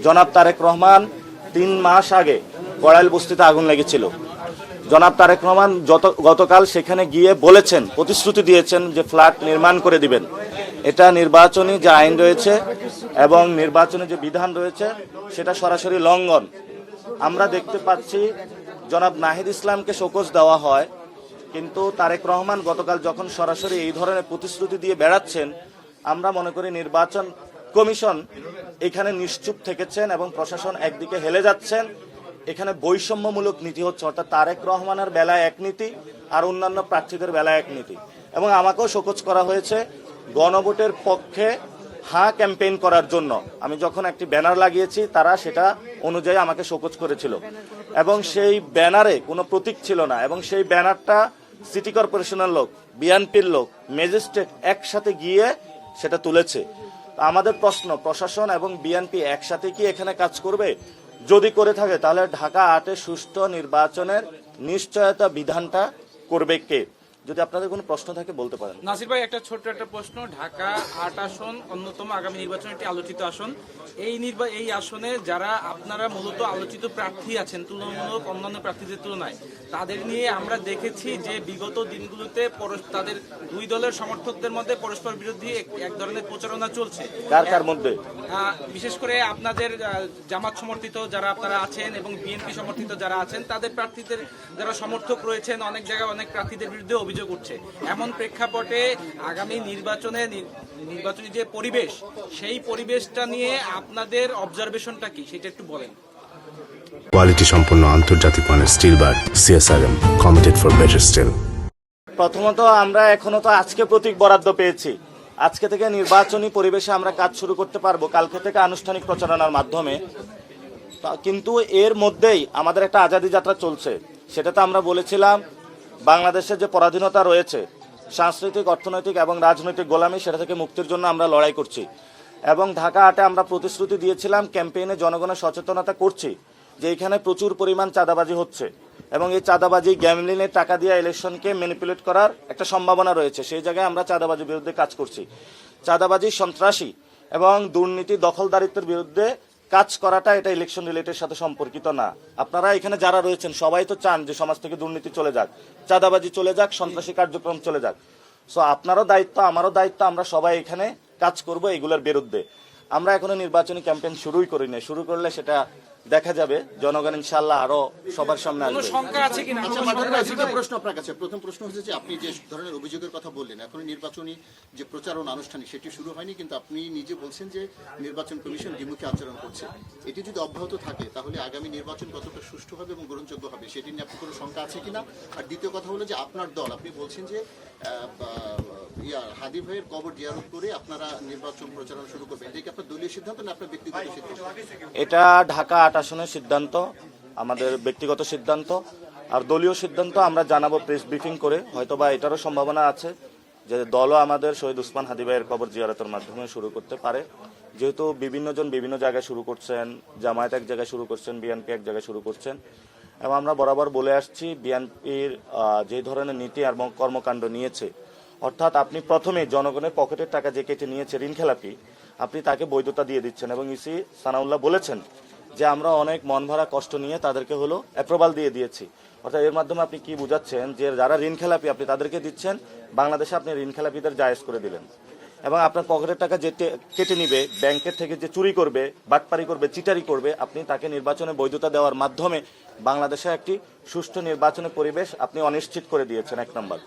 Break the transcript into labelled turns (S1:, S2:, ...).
S1: জনাব তারেক রহমান 3 মাস আগে কড়াইল বস্তিতে আগুন লেগেছিল। জনাব তারেক রহমান গতকাল সেখানে গিয়ে বলেছেন, প্রতিশ্রুতি দিয়েছেন যে ফ্ল্যাট নির্মাণ করে দিবেন। এটা নির্বাচনী যে আইন রয়েছে এবং নির্বাচনী যে বিধান রয়েছে সেটা সরাসরি লঙ্ঘন। আমরা দেখতে পাচ্ছি জনাব নাহিদ ইসলামকে শোকজ দেওয়া হয়, কিন্তু তারেক রহমান গতকাল যখন সরাসরি এই ধরনের প্রতিশ্রুতি দিয়ে বেড়াচ্ছেন, আমরা মনে করি নির্বাচন কমিশন এখানে নিশ্চুপ থেকেছেন এবং প্রশাসন একদিকে হেলে যাচ্ছেন। এখানে বৈষম্যমূলক নীতি হচ্ছে, অর্থাৎ তারেক রহমানের বেলায় এক নীতি আর অন্যান্য প্রার্থীদের বেলায় এক নীতি। এবং আমাকেও শোকজ করা হয়েছে গণভোটের পক্ষে হ্যাঁ ক্যাম্পেইন করার জন্য। আমি যখন একটি ব্যানার লাগিয়েছি তারা সেটা অনুযায়ী আমাকে শোকজ করেছিল এবং সেই ব্যানারে কোনো প্রতীক ছিল না, এবং সেই ব্যানারটা সিটি কর্পোরেশনের লোক, বিএনপির লোক, ম্যাজিস্ট্রেট একসাথে গিয়ে সেটা তুলেছে। আমাদের প্রশ্ন, প্রশাসন এবং বিএনপি একসাথে কি এখানে কাজ করবে? যদি করে থাকে তাহলে ঢাকা 8-এ সুষ্ঠু নির্বাচনের নিশ্চয়তা বিধানটা করবে কে? যদি আপনাদের কোনো প্রশ্ন থাকে বলতে পারেন।
S2: নাসির ভাই, একটা ছোট্ট একটা প্রশ্ন। ঢাকা 8 আসন অন্যতম আগামী নির্বাচনে একটি আলোচিত আসন। এই আসনে যারা আপনারা মূলত আলোচিত প্রার্থী আছেন তুলনামূলক অন্যান্য প্রার্থীদের তুলনায়, তাদের নিয়ে আমরা দেখেছি যে বিগত দিনগুলোতে তাদের দুই দলের সমর্থকদের মধ্যে পরস্পর বিরোধী এক ধরনের প্রচারণা চলছে।
S1: কার মধ্যে?
S2: বিশেষ করে আপনাদের জামাত সমর্থিত যারা আপনারা আছেন এবং বিএনপি সমর্থিত যারা আছেন, তাদের প্রার্থীদের যারা সমর্থক রয়েছেন অনেক জায়গায় অনেক প্রার্থীদের বিরুদ্ধে অভিযোগ উঠছে। এমন প্রেক্ষাপটে আগামী নির্বাচনী যে পরিবেশ, সেই পরিবেশটা নিয়ে আপনাদের অবজারভেশনটা কি সেটা একটু বলেন।
S3: কোয়ালিটি সম্পন্ন আন্তর্জাতিক মানের still bar CSRM, committed for better still.
S1: প্রথমত আমরা এখনো তো আজকে প্রতীক বরাদ্দ পেয়েছি, আজকে থেকে নির্বাচনী পরিবেশে আমরা কাজ শুরু করতে পারবো, কালকে থেকে আনুষ্ঠানিক প্রচারণার মাধ্যমে। কিন্তু এর মধ্যেই আমাদের একটা আজাদী যাত্রা চলছে। সেটাতে আমরা বলেছিলাম বাংলাদেশের যে পরাধীনতা রয়েছে, সাংস্কৃতিক, অর্থনৈতিক এবং রাজনৈতিক গোলামি, সেটা থেকে মুক্তির জন্য আমরা লড়াই করছি। এবং ঢাকা 8-এ আমরা প্রতিশ্রুতি দিয়েছিলাম, ক্যাম্পেইনে জনগণের সচেতনতা করছি যে এখানে প্রচুর পরিমাণ চাঁদাবাজি হচ্ছে এবং এই চাঁদাবাজি গ্যামলিনের টাকা দিয়ে ইলেকশনকে ম্যানিপুলেট করার একটা সম্ভাবনা রয়েছে। সেই জায়গায় আমরা চাঁদাবাজির বিরুদ্ধে কাজ করছি। চাঁদাবাজি, সন্ত্রাসী এবং দুর্নীতি, দখলদারিত্বের বিরুদ্ধে কাজ করাটা এটা ইলেকশন রিলেটেড সাথে সম্পর্কিত না। আপনারা এখানে যারা রয়েছেন সবাই তো চান যে সমাজ থেকে দুর্নীতি চলে যাক, চাঁদাবাজি চলে যাক, সন্ত্রাসী কার্যক্রম চলে যাক। সো আপনারও দায়িত্ব, আমারও দায়িত্ব, আমরা সবাই এখানে কাজ করব এগুলোর বিরুদ্ধে। আমরা এখনো নির্বাচনী ক্যাম্পেইন শুরুই করিনি। শুরু করলে সেটা দেখা যাবে, জনগণ ইনশাআল্লাহ আরো সবার সামনে আসবে।
S4: প্রশ্ন আপনার কাছে, প্রথম প্রশ্ন হচ্ছে যে আপনি যে ধরনের অভিযোগের কথা বললেন, এখন নির্বাচনী যে প্রচারণা আনুষ্ঠানিক সেটি শুরু হয়নি, কিন্তু আপনি নিজে বলছেন যে নির্বাচন কমিশন দ্বিমুখী আচরণ করছে। এটি যদি অব্যাহত থাকে তাহলে আগামী নির্বাচন কতটা সুষ্ঠু হবে এবং গ্রহণযোগ্য হবে সেটি নিয়ে আপনার কোনো শঙ্কা আছে কিনা? আর দ্বিতীয় কথা হলো যে আপনার দল, আপনি বলছেন যে হাদি ভাইয়ের কবর জিয়ারত করে আপনারা নির্বাচন প্রচারণা শুরু করবেন, এটা কি আপনার দলীয় সিদ্ধান্ত না আপনার ব্যক্তিগত সিদ্ধান্ত?
S1: এটা ঢাকা 8 আসনের সিদ্ধান্ত, আমাদের ব্যক্তিগত সিদ্ধান্ত। আর দলীয় সিদ্ধান্ত আমরা জানাবো প্রেস ব্রিফিং করে। হয়তোবা এটারও সম্ভাবনা আছে যে দলও আমাদের শহীদ ওসমান হাদি ভাইয়ের কবর জিয়ারতের মাধ্যমে শুরু করতে পারে, যেহেতু বিভিন্ন জন বিভিন্ন জায়গায় শুরু করছেন, জামায়াত এক জায়গায় শুরু করছেন, বিএনপি এক জায়গায় শুরু করছেন। এবং আমরা বরাবর বলে আসছি বিএনপির যে ধরনের নীতি আর কর্মকাণ্ড নিয়েছে, অর্থাৎ আপনি প্রথমে জনগণের পকেটের টাকা যে কেটে নিয়েছে ঋণখেলাপি, আপনি তাকে বৈধতা দিয়ে দিচ্ছেন। এবং ইসি সানাউল্লাহ বলেছেন যে আমরা অনেক মন ভরা কষ্ট নিয়ে তাদেরকে হলো অ্যাপ্রুভাল দিয়ে দিয়েছি। অর্থাৎ এর মাধ্যমে আপনি কি বুঝাচ্ছেন যে যারা ঋণখেলাপি আপনি তাদেরকে দিচ্ছেন, বাংলাদেশে আপনি ঋণখেলাপিদের জায়েজ করে দিলেন। এবং আপনার পকেটের টাকা যে কেটে নিবে, ব্যাংকের থেকে যে চুরি করবে, বাটপারি করবে, চিটারি করবে, আপনি তাকে নির্বাচনে বৈধতা দেওয়ার মাধ্যমে বাংলাদেশে একটি সুষ্ঠু নির্বাচনের পরিবেশ আপনি অনিশ্চিত করে দিয়েছেন, 1 নম্বর।